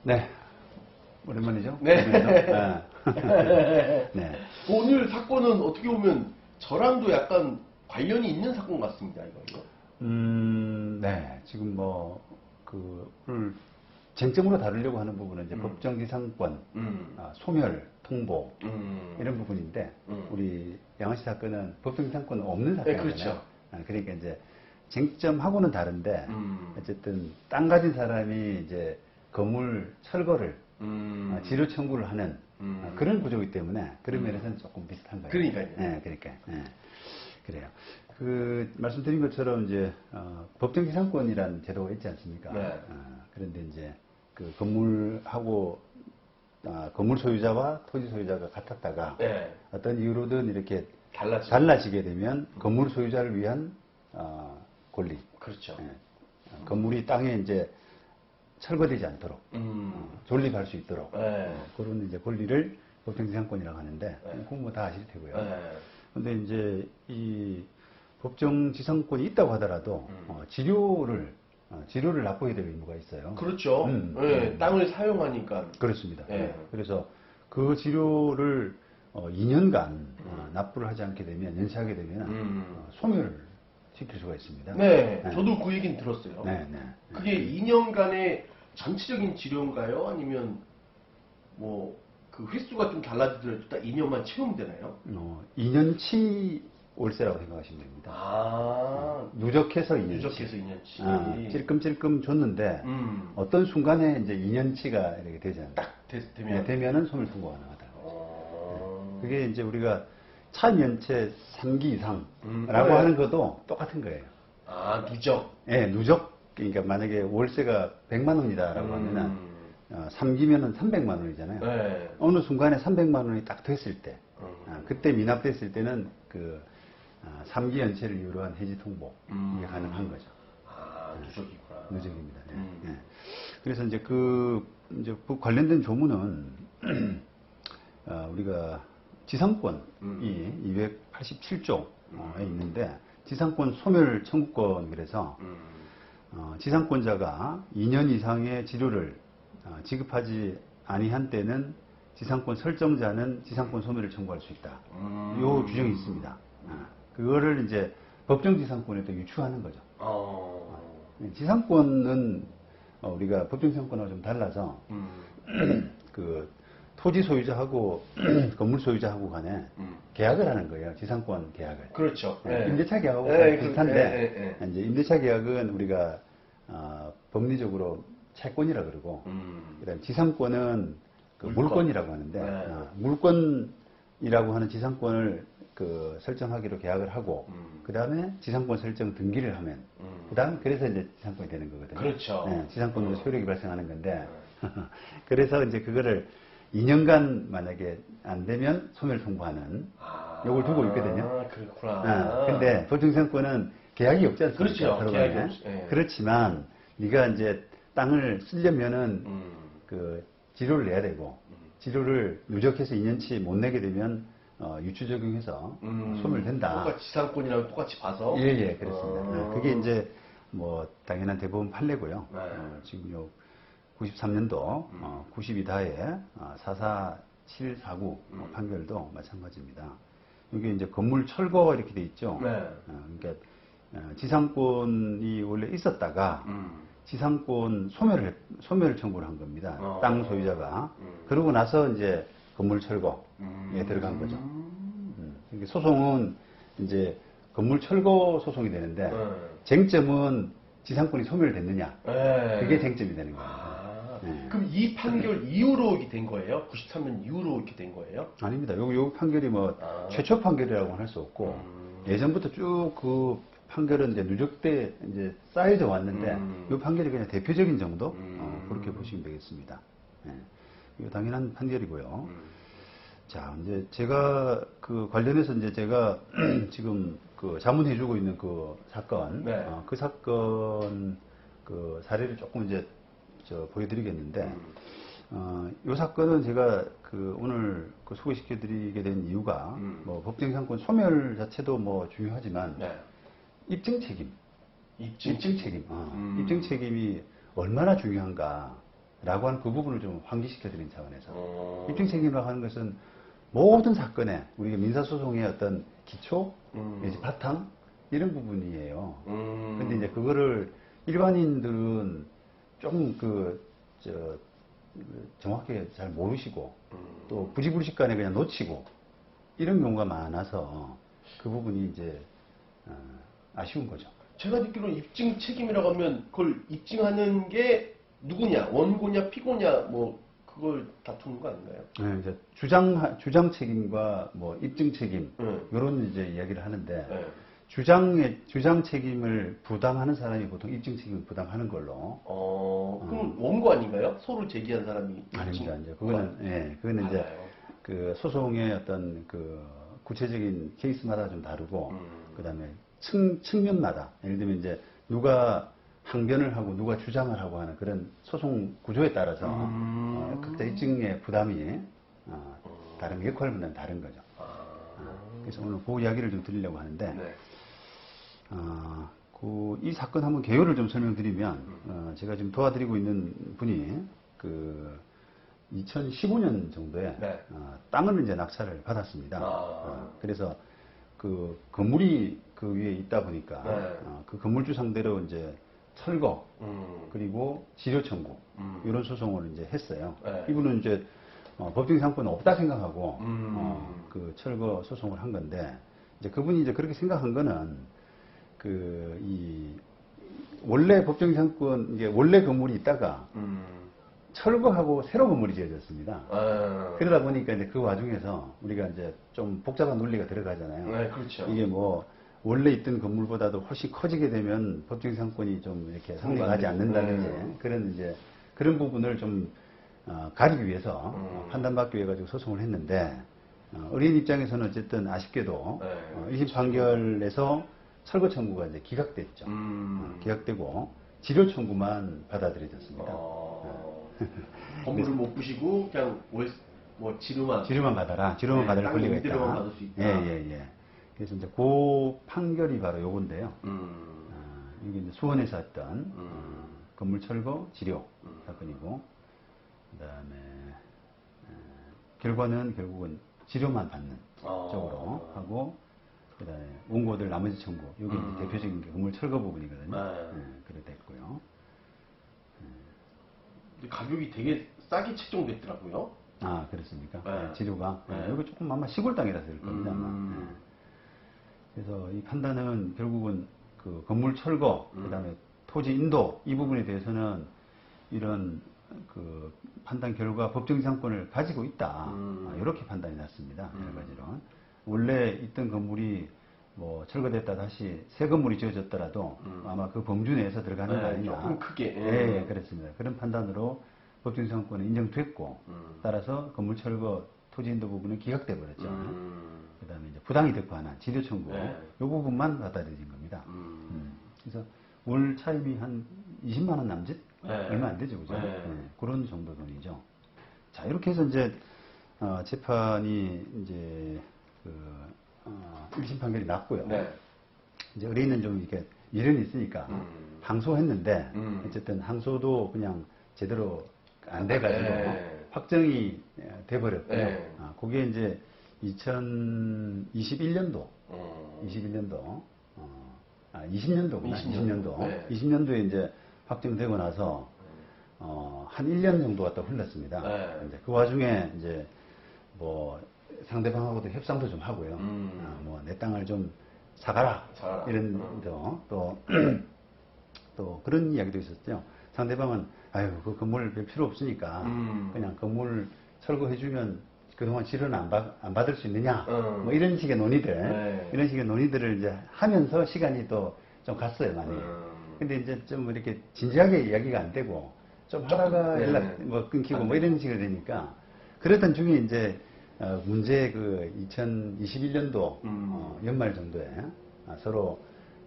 네, 오랜만이죠? 네. 네. 네. 오늘 사건은 어떻게 보면 저랑도 약간 관련이 있는 사건 같습니다, 이거. 네. 지금 뭐, 오늘 쟁점으로 다루려고 하는 부분은 이제 법정지상권, 소멸, 통보, 이런 부분인데, 우리 양아씨 사건은 법정지상권 없는 사건이잖아요. 네, 그렇죠. 그러니까 이제 쟁점하고는 다른데, 어쨌든 땅 가진 사람이 이제 건물 철거를 지료 청구를 하는 그런 구조이기 때문에 그런 면에서는 조금 비슷한 거예요. 그러니까요. 네, 그러니까. 네. 그래요. 말씀드린 것처럼 이제 법정지상권이라는 제도가 있지 않습니까? 네. 그런데 이제 그 건물하고 건물 소유자와 토지 소유자가 같았다가 네. 어떤 이유로든 이렇게 달라지죠. 달라지게 되면 건물 소유자를 위한 권리. 그렇죠. 예. 건물이 땅에 이제 철거되지 않도록 존립할 수 있도록 네. 그런 이제 권리를 법정지상권이라고 하는데 그건 뭐 다 아실 테고요. 근데 이제 이 법정지상권이 있다고 하더라도 지료를 납부해야 될 의무가 있어요. 그렇죠. 네, 땅을 사용하니까. 그렇습니다. 네. 그래서 그 지료를 2년간 납부를 하지 않게 되면 연체하게 되면 소멸을 시킬 수가 있습니다. 네, 저도 그 얘기는 들었어요. 네. 그게 2년간의 전체적인 지료인가요? 아니면 뭐 그 횟수가 좀 달라지더라도 딱 2년만 채우면 되나요? 2년치 월세라고 생각하시면 됩니다. 누적해서 2년치. 누적해서 2년치. 찔끔찔끔 줬는데 어떤 순간에 이제 2년치가 이렇게 되잖아요. 딱 되면. 네, 되면은 소멸 통보가 나가다. 그게 이제 우리가 차면체 3기 이상라고 하는 것도 똑같은 거예요. 누적. 네, 누적. 그러니까 만약에 월세가 100만 원이다라고 하면은 3기면은 300만 원이잖아요. 네. 어느 순간에 300만 원이 딱 됐을 때, 그때 미납됐을 때는 3기 연체를 이유로 한 해지 통보 이게 가능한 거죠. 누적이구나. 누적입니다. 네. 그래서 이제 그 관련된 조문은 우리가 지상권이 287조에 있는데 지상권 소멸 청구권 그래서 지상권자가 2년 이상의 지료를 지급하지 아니한 때는 지상권 설정자는 지상권 소멸을 청구할 수 있다. 요 규정이 있습니다. 그거를 이제 법정지상권에 또 유추하는 거죠. 지상권은 우리가 법정지상권하고 좀 달라서 그 토지 소유자하고 건물 소유자하고 간에 계약을 하는 거예요. 지상권 계약을. 그렇죠. 임대차 계약하고 비슷한데 이제 임대차 계약은 우리가 법리적으로 채권이라 그러고 그다음 지상권은 물권이라고 하는데 물권이라고 하는 지상권을 설정하기로 계약을 하고 그 다음에 지상권 설정 등기를 하면 그래서 이제 지상권이 되는 거거든요. 그렇죠. 지상권으로 소유력이 발생하는 건데 그래서 이제 그거를 2년간 만약에 안 되면 소멸 통보하는 요걸 두고 있거든요. 그렇구나. 근데 법정지상권은 계약이 없지 않습니까? 그렇죠. 계약이 없죠. 그렇지만 네가 이제 땅을 쓰려면은 지료를 내야 되고 지료를 누적해서 2년치 못 내게 되면 유추 적용해서 소멸된다. 똑같이 지상권이랑 똑같이 봐서. 예, 그렇습니다. 그게 이제 뭐 당연한 대법원 판례고요. 지금 요 93년도 92다의 44749 판결도 마찬가지입니다. 이게 이제 건물 철거 이렇게 돼 있죠. 그러니까 지상권이 원래 있었다가 지상권 소멸을 청구를 한 겁니다. 땅 소유자가. 그러고 나서 이제 건물 철거에 들어간 거죠. 그러니까 소송은 이제 건물 철거 소송이 되는데 쟁점은 지상권이 소멸됐느냐. 그게 쟁점이 되는 거예요. 그럼 이 판결 이후로 이렇게 된 거예요? 93년 이후로 이렇게 된 거예요? 아닙니다. 요 판결이 뭐 최초 판결이라고는 할 수 없고 예전부터 쭉 그 판결은 이제 누적돼 이제 쌓여져 왔는데 이 판결이 그냥 대표적인 정도 그렇게 보시면 되겠습니다. 이거 당연한 판결이고요. 자, 이제 제가 관련해서 이제 제가 지금 자문해주고 있는 그 사건, 그 사건 사례를 조금 이제 보여드리겠는데, 이 사건은 제가 오늘 소개시켜드리게 된 이유가 뭐 법정지상권 소멸 자체도 뭐 중요하지만 입증 책임. 입증 책임이 얼마나 중요한가. 라고 하는 그 부분을 좀 환기시켜드리는 차원에서 입증 책임이라고 하는 것은 모든 사건에 우리가 민사소송의 어떤 기초, 내지 바탕 이런 부분이에요. 근데 이제 그거를 일반인들은 조금 정확하게 잘 모르시고 또 부지불식간에 그냥 놓치고 이런 경우가 많아서 그 부분이 이제 아쉬운 거죠. 제가 듣기로는 입증 책임이라고 하면 그걸 입증하는 게 누구냐, 원고냐, 피고냐, 뭐 그걸 다투는 거 아닌가요? 네, 이제 주장 책임과 뭐 입증 책임 이런 이제 이야기를 하는데 네. 주장 책임을 부담하는 사람이 보통 입증 책임을 부담하는 걸로. 그럼 원고 아닌가요? 소를 제기한 사람이 아닙니다. 이제 그거는 이제 그 소송의 어떤 그 구체적인 케이스마다 좀 다르고, 그다음에 측면마다 예를 들면 이제 누가 항변을 하고 누가 주장을 하고 하는 그런 소송 구조에 따라서 각자 입증의 부담이 다른 역할 분담이 다른 거죠. 그래서 오늘 그 이야기를 좀 드리려고 하는데. 네. 이 사건 한번 개요를 좀 설명드리면, 제가 지금 도와드리고 있는 분이, 2015년 정도에, 네. 땅을 이제 낙찰을 받았습니다. 그래서 그 건물이 그 위에 있다 보니까, 그 건물주 상대로 이제 철거, 그리고 지료 청구, 이런 소송을 이제 했어요. 네. 이분은 이제, 법定상권은 없다 생각하고, 그 철거 소송을 한 건데, 이제 그분이 이제 그렇게 생각한 거는, 원래 법정 상권, 이게 원래 건물이 있다가, 철거하고 새로 건물이 지어졌습니다. 그러다 보니까 이제 그 와중에서 우리가 이제 좀 복잡한 논리가 들어가잖아요. 네, 그렇죠. 이게 뭐, 원래 있던 건물보다도 훨씬 커지게 되면 법정 상권이 좀 이렇게 성립하지 않는다든지, 그런 부분을 좀, 가리기 위해서 판단받기 위해 가지고 소송을 했는데, 의뢰인 입장에서는 어쨌든 아쉽게도, 1심 판결에서 철거 청구가 이제 기각됐죠. 기각되고 지료 청구만 받아들여졌습니다. 건물을 못 부시고 그냥 지료만 받아라. 지료만 받을 권리가 있다. 임대료만 받을 수 있다. 예. 그래서 이제 그 판결이 바로 요건데요. 이게 이제 수원에서 했던 건물 철거 지료 사건이고, 그다음에 결과는 결국은 지료만 받는 쪽으로 하고. 그다음에 원고들 나머지 청구, 여기 이제 대표적인 게 건물 철거 부분이거든요. 그래 됐고요. 가격이 되게 싸게 책정됐더라고요. 아, 그렇습니까? 네. 지료가. 네. 여기 조금 아마 시골 땅이라서 그럴 겁니다. 아마. 그래서 이 판단은 결국은 그 건물 철거, 그다음에 토지 인도 이 부분에 대해서는 이런 그 판단 결과 법정 상권을 가지고 있다. 이렇게 판단이 났습니다. 여러 가지로. 원래 있던 건물이 뭐 철거됐다 다시 새 건물이 지어졌더라도 아마 그 범주 내에서 들어가는 거 아니냐. 조금 크게. 예, 그렇습니다. 그런 판단으로 법정 상권은 인정됐고, 따라서 건물 철거 토지 인도 부분은 기각돼 버렸죠. 그다음에 이제 부당이 득관한 지료 청구 이 부분만 받아들여진 겁니다. 그래서 월 차입이 한 20만 원 남짓? 얼마 안 되죠, 그죠? 그런 정도 돈이죠. 자, 이렇게 해서 이제 재판이 이제 1심 판결이 났고요. 이제 의뢰인은 좀 이렇게 미련이 있으니까 항소했는데 어쨌든 항소도 그냥 제대로 안 돼가지고 확정이 돼버렸고요. 그게 이제 2021년도 20년도에 이제 확정되고 나서 한 1년 정도가 또 흘렀습니다. 이제 그 와중에 이제 뭐 상대방하고도 협상도 좀 하고요. 뭐 내 땅을 좀 사가라. 이런 또 그런 이야기도 있었죠. 상대방은 아유 그 건물 별 필요 없으니까 그냥 건물 철거해주면 그동안 지료는 안 받을 수 있느냐. 뭐 이런 식의 논의들을 이제 하면서 시간이 또 좀 갔어요 많이. 근데 이제 좀 이렇게 진지하게 이야기가 안 되고 좀 하다가 연락 뭐 끊기고 뭐 이런 식으로 되니까 그랬던 중에 이제 문제 2021년도 연말 정도에 서로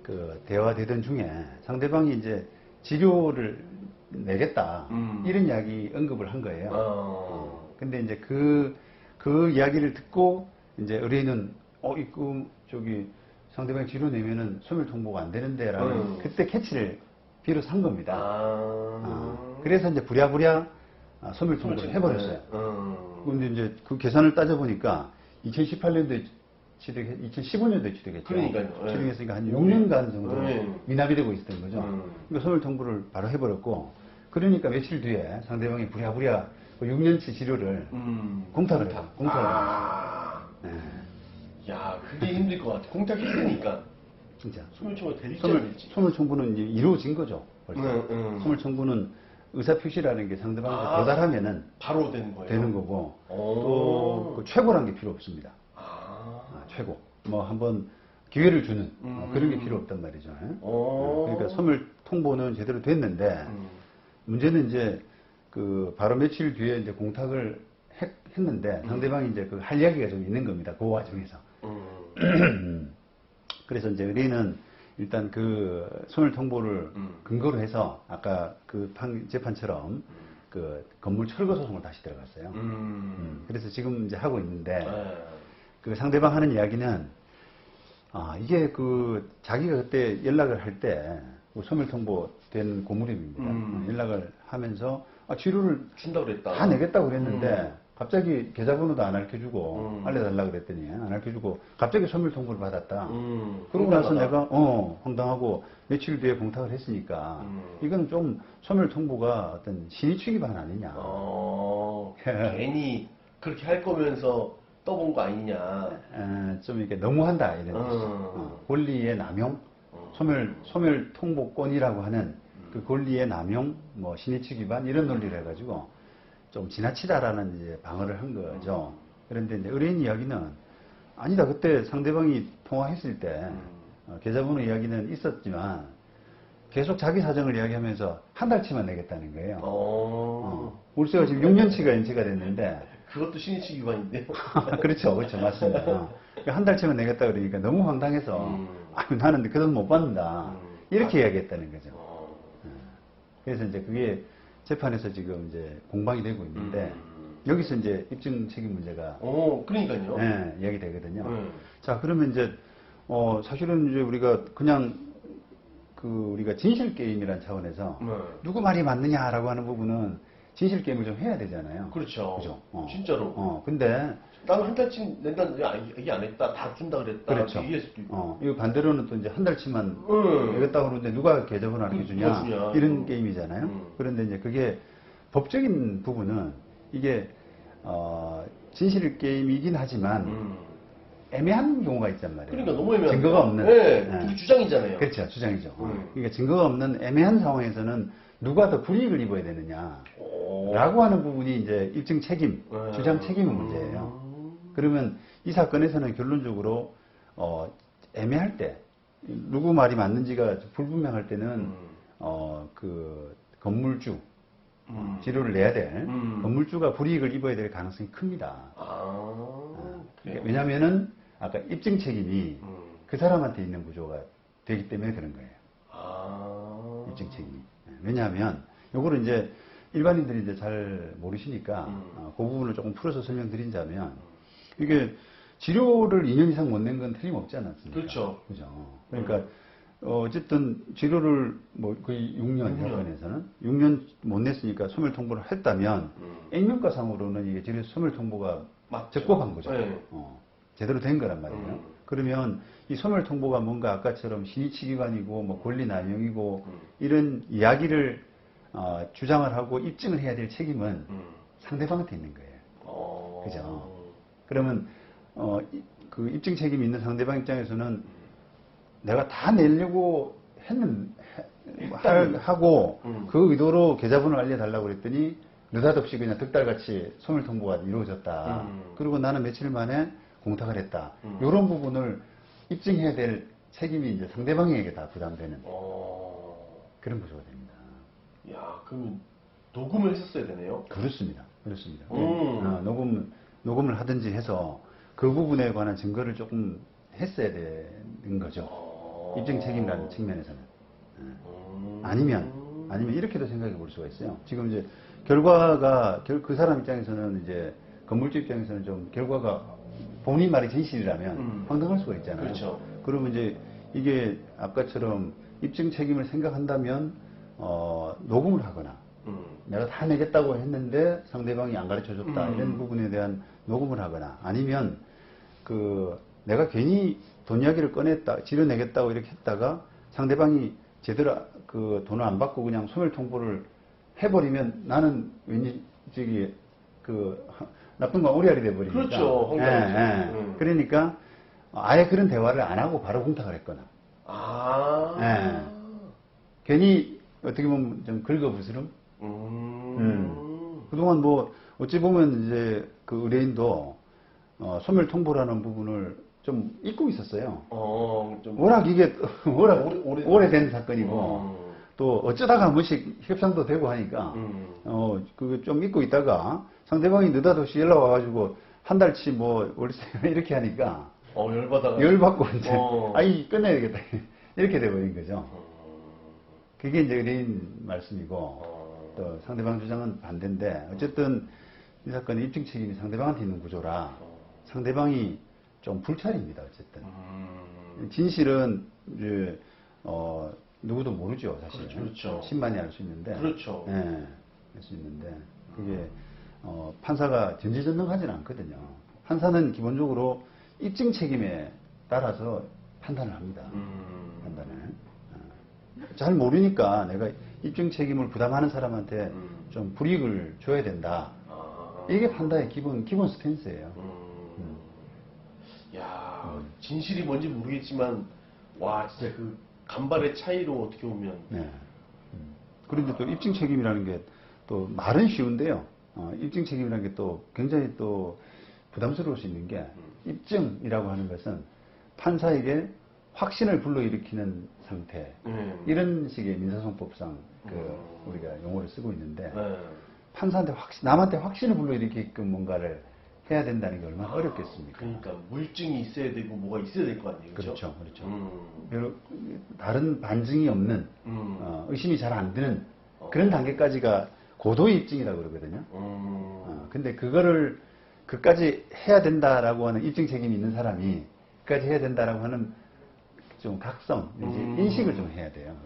그 대화되던 중에 상대방이 이제 지료를 내겠다 이런 이야기 언급을 한 거예요. 근데 이제 그 이야기를 듣고 이제 의뢰인은 저기 상대방이 지료 내면은 소멸 통보가 안 되는데라는 그때 캐치를 비로소 한 겁니다. 그래서 이제 부랴부랴 소멸 통보를 해버렸어요. 네. 그런데 이제 그 계산을 따져보니까 2018년도에 2015년도에 취득했죠. 그러니까요. 네. 취득했으니까 한 6년간 정도 네. 미납이 되고 있었던 거죠. 그러니까 소멸 통보를 바로 해버렸고, 그러니까 며칠 뒤에 상대방이 부랴부랴 그 6년치 치료를 공탁을 해요. 공탁을 해요. 네. 야, 그게 힘들 것 같아. 공탁했으니까. 진짜. 소멸 통보가 될지 안 소멸, 될지. 소멸 청구는 이제 이루어진 거죠. 벌써. 소멸 청구는 의사 표시라는 게 상대방한테 도달하면은 바로 되는 거예요. 되는 거고, 오. 또그 최고란 게 필요 없습니다. 최고. 뭐 한번 기회를 주는 그런 게 필요 없단 말이죠. 그러니까 소멸 통보는 제대로 됐는데 문제는 이제 그 바로 며칠 뒤에 이제 공탁을 했는데 상대방이 이제 그 할 이야기가 좀 있는 겁니다. 그 와중에서. 그래서 이제 의뢰인은 일단 그 소멸 통보를 근거로 해서 아까 그 재판처럼 그 건물 철거 소송을 다시 들어갔어요. 그래서 지금 이제 하고 있는데 그 상대방 하는 이야기는 이게 그 자기가 그때 연락을 할 때 소멸 통보된 고무림입니다. 연락을 하면서 치료를 준다고 그랬다. 다 내겠다고 그랬는데 갑자기 계좌번호도 안 알려주고 알려달라고 그랬더니 안 알려주고 갑자기 소멸 통보를 받았다. 그러고 나서 내가 황당하고 며칠 뒤에 공탁을 했으니까 이건 좀 소멸 통보가 어떤 신의 취기반 아니냐. 괜히 그렇게 할 거면서 떠본 거 아니냐. 좀 이렇게 너무한다 이런 뜻이죠. 권리의 남용, 소멸 통보권이라고 하는 그 권리의 남용, 뭐 신의 취기반 이런 논리를 해가지고 좀 지나치다라는 이제 방어를 한 거죠. 그런데 이제 의뢰인 이야기는 아니다. 그때 상대방이 통화했을 때 계좌번호 이야기는 있었지만 계속 자기 사정을 이야기하면서 한 달치만 내겠다는 거예요. 월세가 지금 6년치가 연체가 됐는데 그것도 신의치 기반인데. 그렇죠, 그렇죠, 맞습니다. 그러니까 한 달치만 내겠다 그러니까 너무 황당해서 나는 그 돈 못 받는다 이렇게 이야기했다는 거죠. 그래서 이제 그게 재판에서 지금 이제 공방이 되고 있는데 여기서 이제 입증 책임 문제가 그러니까요. 이야기 되거든요. 자, 그러면 이제 사실은 이제 우리가 그냥 우리가 진실 게임이라는 차원에서 누구 말이 맞느냐라고 하는 부분은 진실 게임을 좀 해야 되잖아요. 그렇죠. 그죠? 진짜로. 근데 나는 한 달치 낸다는데 얘기 안 했다. 다 준다 그랬다. 그렇죠. 얘기할 수도 있고. 이거 반대로는 또 이제 한 달치만 내겠다고 그러는데 누가 계좌번호 알려주냐 이런 게임이잖아요. 그런데 이제 그게 법적인 부분은 이게 진실 게임이긴 하지만 애매한 경우가 있단 말이에요. 그러니까 너무 애매한 증거가 없는. 그게 주장이잖아요. 그렇죠, 주장이죠. 그러니까 증거가 없는 애매한 상황에서는 누가 더 불이익을 입어야 되느냐라고 하는 부분이 이제 입증 책임, 주장 책임의 문제예요. 그러면 이 사건에서는 결론적으로 애매할 때 누구 말이 맞는지가 불분명할 때는 그 건물주 지료를 내야 될 건물주가 불이익을 입어야 될 가능성이 큽니다. 그러니까 왜냐하면은 아까 입증 책임이 그 사람한테 있는 구조가 되기 때문에 그런 거예요. 입증 책임이. 왜냐하면 요거를 이제 일반인들이 이제 잘 모르시니까 그 부분을 조금 풀어서 설명드린다면 이게 치료를 2년 이상 못 낸 건 틀림없지 않았습니까? 그렇죠. 그죠. 그러니까 어쨌든 치료를 뭐 거의 6년 사건에서는 6년 못 냈으니까 소멸 통보를 했다면 액면가상으로는 이게 치료 소멸 통보가 적법한 거죠. 제대로 된 거란 말이에요. 그러면 이 소멸 통보가 뭔가 아까처럼 신의치기관이고 뭐 권리 남용이고 이런 이야기를 주장을 하고 입증을 해야 될 책임은 상대방한테 있는 거예요. 그죠? 그러면 그 입증 책임이 있는 상대방 입장에서는 내가 다 내려고 하고 그 의도로 계좌번호를 알려달라고 그랬더니 느닷없이 그냥 득달같이 소멸 통보가 이루어졌다. 그리고 나는 며칠 만에 공탁을 했다. 이런 부분을 입증해야 될 책임이 이제 상대방에게 다 부담되는 그런 구조가 됩니다. 야, 그럼 녹음을 했었어야 되네요? 그렇습니다. 그렇습니다. 녹음을 하든지 해서 그 부분에 관한 증거를 조금 했어야 되는 거죠. 입증 책임이라는 측면에서는. 아니면 이렇게도 생각해 볼 수가 있어요. 지금 이제 결과가 그 사람 입장에서는 이제 건물주 입장에서는 좀 결과가 본인 말이 진실이라면 황당할 수가 있잖아요. 그렇죠. 그러면 이제 이게 아까처럼 입증 책임을 생각한다면 녹음을 하거나 내가 다 내겠다고 했는데 상대방이 안 가르쳐 줬다. 음. 이런 부분에 대한 녹음을 하거나 아니면 그 내가 괜히 돈 이야기를 꺼냈다, 지르내겠다고 이렇게 했다가 상대방이 제대로 그 돈을 안 받고 그냥 소멸통보를 해버리면 나는 왠지 저기 그 나쁜 건 오리알이 돼버리니까. 그렇죠. 황당하죠. 그러니까 아예 그런 대화를 안 하고 바로 공탁을 했거나. 아. 괜히 어떻게 보면 좀 긁어부스럼. 그동안 뭐 어찌 보면 이제 그 의뢰인도 소멸통보라는 부분을 좀 잊고 있었어요. 좀 워낙 이게 워낙 오래된 음. 사건이고 또 어쩌다가 한 번씩 협상도 되고 하니까 그거 좀 잊고 있다가 상대방이 느닷없이 연락 와가지고 한 달치 뭐 월세 이렇게 하니까 열받고 이제 아이 끝내야겠다 이렇게 돼버린 거죠. 그게 이제 의뢰인 말씀이고 또 상대방 주장은 반대인데 어쨌든 이 사건의 입증 책임이 상대방한테 있는 구조라 상대방이 좀 불찰입니다. 어쨌든 진실은 이제 누구도 모르죠 사실. 그렇죠. 신만이 알 수 있는데. 그렇죠. 예, 알 수 있는데 그게 판사가 전지전능하지는 않거든요. 판사는 기본적으로 입증 책임에 따라서 판단을 합니다. 판단을. 잘 모르니까 내가 입증 책임을 부담하는 사람한테 좀 불이익을 줘야 된다. 이게 판단의 기본 스탠스예요. 야, 진실이 뭔지 모르겠지만 와 진짜 그 간발의 차이로 어떻게 보면. 네. 그런데 또 입증 책임이라는 게 또 말은 쉬운데요. 입증 책임이라는 게 또 굉장히 또 부담스러울 수 있는 게 입증이라고 하는 것은 판사에게 확신을 불러일으키는 상태 이런 식의 민사소송법상 우리가 용어를 쓰고 있는데 판사한테 남한테 확신을 불러일으키게끔 뭔가를 해야 된다는 게 얼마나 어렵겠습니까? 그러니까 물증이 있어야 되고 뭐가 있어야 될 거 아니에요, 그렇죠, 그렇죠. 여러 다른 반증이 없는 의심이 잘 안 드는 그런 단계까지가 고도의 입증이라고 그러거든요. 근데 그거를 그까지 해야 된다라고 하는 입증 책임이 있는 사람이 그까지 해야 된다라고 하는 좀 각성, 인식을 좀 해야 돼요.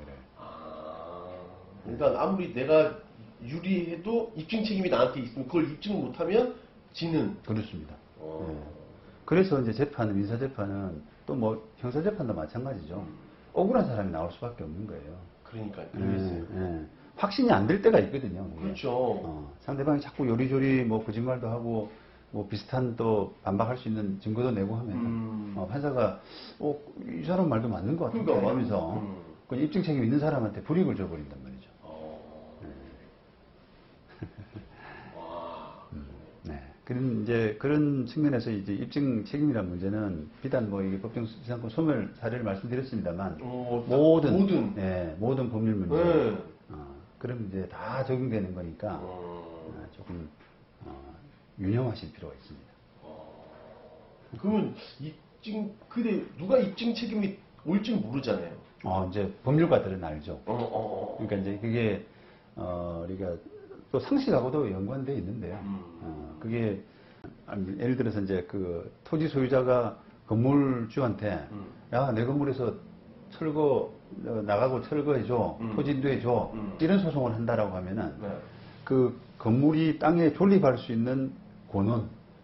그러니까 아무리 내가 유리해도 입증 책임이 나한테 있으면 그걸 입증을 못하면 지는. 그렇습니다. 네. 그래서 이제 재판은, 민사재판은 또 뭐 형사재판도 마찬가지죠. 억울한 사람이 나올 수밖에 없는 거예요. 그러니까, 그러겠어요. 확신이 안 될 때가 있거든요. 그게. 그렇죠. 상대방이 자꾸 요리조리 뭐 거짓말도 하고 뭐 비슷한 또 반박할 수 있는 증거도 내고 하면 판사가 이 사람 말도 맞는 것 같은데 그러니까, 하면서 그 입증 책임 있는 사람한테 불이익을 줘버린단 말이죠. 네. 그런 측면에서 이제 입증 책임이라는 문제는 비단 뭐 이게 법정지상권 소멸 사례를 말씀드렸습니다만 모든 법률 문제 그런 문제에 다 적용되는 거니까 조금 유념하실 필요가 있습니다. 그러면 근데 누가 입증 책임이 올지 모르잖아요. 이제 법률가들은 알죠. 그러니까 이제 그게 우리가 또 상식하고도 연관되어 있는데요. 그게 예를 들어서 이제 그 토지 소유자가 건물주한테 야, 내 건물에서 나가고 철거해줘, 토지 인도해줘 이런 소송을 한다라고 하면은 그 건물이 땅에 존립할 수 있는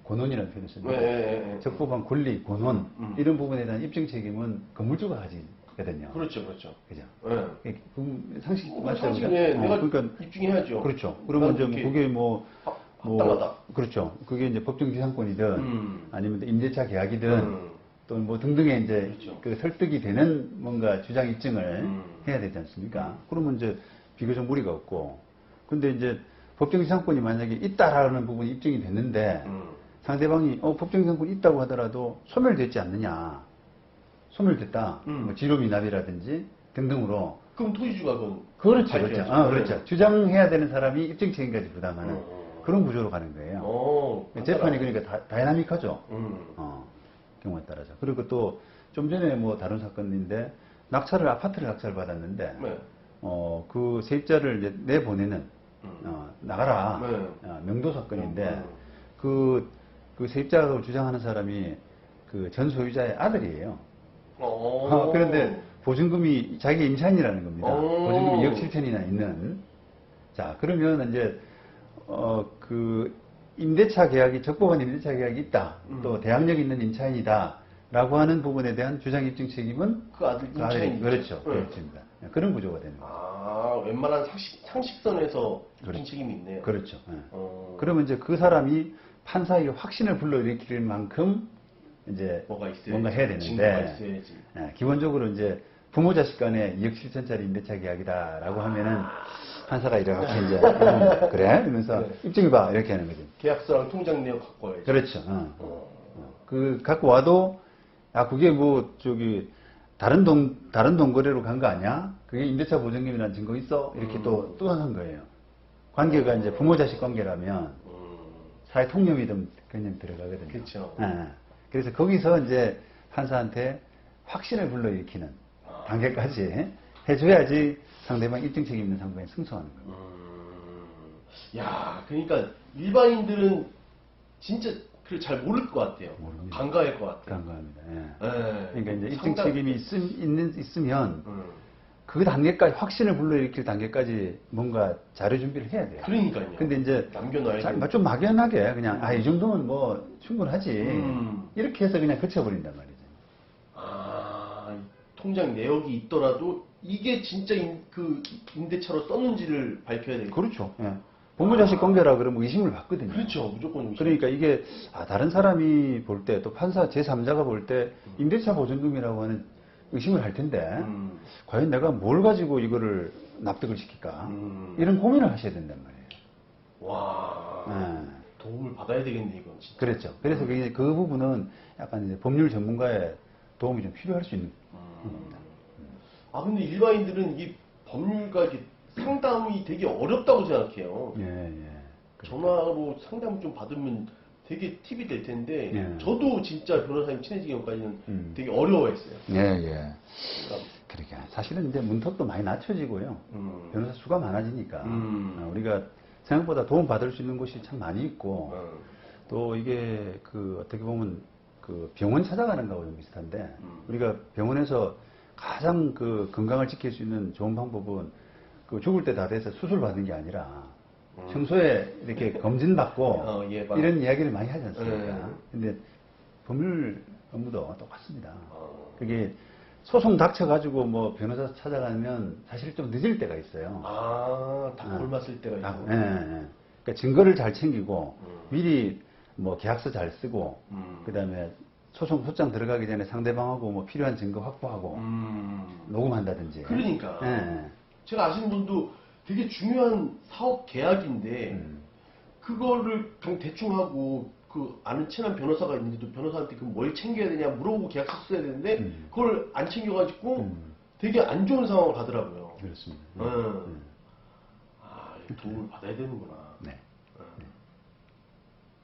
권원이라는 표현을 씁니다. 적법한 권리, 권원 이런 부분에 대한 입증 책임은 건물주가 가지거든요. 그렇죠. 그죠? 상식 맞죠? 내가 그러니까 입증해야죠. 그렇죠. 그러면 이제 그게 합당하다. 그렇죠. 그게 이제 법정지상권이든 아니면 임대차 계약이든 또 뭐 등등의 이제 그렇죠. 그 설득이 되는 뭔가 주장 입증을 해야 되지 않습니까? 그러면 이제 비교적 무리가 없고, 근데 이제 법정지상권이 만약에 있다라는 부분이 입증이 됐는데 상대방이 법정지상권이 있다고 하더라도 소멸됐지 않느냐, 소멸됐다, 뭐 지료미납이라든지 등등으로. 그럼 토지주가 그렇죠. 그렇죠. 주장해야 되는 사람이 입증 책임까지 부담하는 그런 구조로 가는 거예요. 재판이 그러니까 다이나믹하죠. 경우에 따라서. 그리고 또 좀 전에 뭐 다른 사건인데 아파트를 낙찰을 받았는데 그 세입자를 이제 내보내는 나가라 명도 사건인데 그 세입자라고 주장하는 사람이 그 전 소유자의 아들이에요. 그런데 보증금이 자기 임차인이라는 겁니다. 보증금이 2억 7천이나 있는 자, 그러면 이제 그 임대차 계약이 적법한 임대차 계약이 있다. 또 대항력 있는 임차인이다라고 하는 부분에 대한 주장 입증 책임은 그 아들 임차인 그렇죠. 네. 그렇습니다. 그런 구조가 되는 거죠. 아, 웬만한 상식선에서 그렇죠. 입증 책임이 있네요. 그렇죠. 예. 그러면 그러면 이제 그 사람이 판사의 확신을 불러일으킬 만큼 이제 뭐가 있어야지. 뭔가 해야 증거가 되는데 있어야지. 기본적으로 이제 부모 자식 간에 2억 7천짜리 임대차 계약이다라고 하면은 판사가 이렇게 이제 그래? 이러면서 네. 입증해봐 이렇게 하는 거죠. 계약서랑 통장 내역 갖고 와야지. 그렇죠. 그 갖고 와도 그게 뭐 저기 다른 동거래로 간 거 아니야? 그게 임대차 보증금이라는 증거 있어? 이렇게 또 한 거예요. 관계가 이제 부모 자식 관계라면 사회 통념이 좀 그냥 들어가거든요. 그렇죠. 그래서 거기서 이제 판사한테 확신을 불러일으키는 단계까지 해줘야지 상대방 입증 책임 있는 상대방이 승소하는 거예요. 야, 그러니까 일반인들은 진짜 그걸 잘 모를 것 같아요. 모릅니다. 간과할 것 같아요. 간과합니다. 예. 네. 그러니까 이제 입증 상당- 책임이 있으면 그 단계까지 확신을 불러일으킬 단계까지 뭔가 자료 준비를 해야 돼요. 그러니까요. 근데 이제 남겨놔야 돼. 좀 막연하게 그냥 이 정도면 뭐 충분하지 음. 이렇게 해서 그냥 그쳐버린단 말이죠. 아, 통장 내역이 있더라도 이게 진짜 그 임대차로 썼는지를 밝혀야 되겠죠. 그렇죠. 예. 부모자식 관계라 그러면 의심을 받거든요. 그렇죠. 무조건 의심. 그러니까 이게 다른 사람이 볼 때 또 판사 제3자가 볼 때 임대차 보증금이라고 하는 의심을 할 텐데 과연 내가 뭘 가지고 이거를 납득을 시킬까 이런 고민을 하셔야 된단 말이에요. 와, 예. 도움을 받아야 되겠네 이건 진짜. 그렇죠. 그래서 그 부분은 약간 이제 법률 전문가의 도움이 좀 필요할 수 있는 부분입니다. 아, 근데 일반인들은 이 법률가 이렇게 상담이 되게 어렵다고 생각해요. 예, 예. 전화로 상담을 좀 받으면 되게 팁이 될 텐데 예. 저도 진짜 변호사님 친해지기 전까지는 되게 어려워했어요. 예, 예. 그러니까, 그러니까 사실은 이제 문턱도 많이 낮춰지고요. 변호사 수가 많아지니까 우리가 생각보다 도움 받을 수 있는 곳이 참 많이 있고 또 이게 그 어떻게 보면 그 병원 찾아가는 거하고 좀 비슷한데 우리가 병원에서 가장 그 건강을 지킬 수 있는 좋은 방법은 그 죽을 때 다 돼서 수술 받는 게 아니라 평소에 이렇게 검진 받고 예방. 이런 이야기를 많이 하지 않습니까? 네. 근데 법률 업무도 똑같습니다. 그게 소송 닥쳐가지고 뭐 변호사 찾아가면 사실 좀 늦을 때가 있어요. 다 골맞을 때가 있고. 예, 예. 그러니까 증거를 잘 챙기고 미리 뭐 계약서 잘 쓰고 그다음에 소송 소장 들어가기 전에 상대방하고 뭐 필요한 증거 확보하고 녹음한다든지. 그러니까 예, 예. 제가 아시는 분도 되게 중요한 사업 계약인데 그거를 그냥 대충 하고 그 아는 친한 변호사가 있는데도 변호사한테 그 뭘 챙겨야 되냐 물어보고 계약서 써야 되는데 그걸 안 챙겨가지고 되게 안 좋은 상황을 가더라고요. 그렇습니다. 아, 도움을 받아야 되는구나. 네.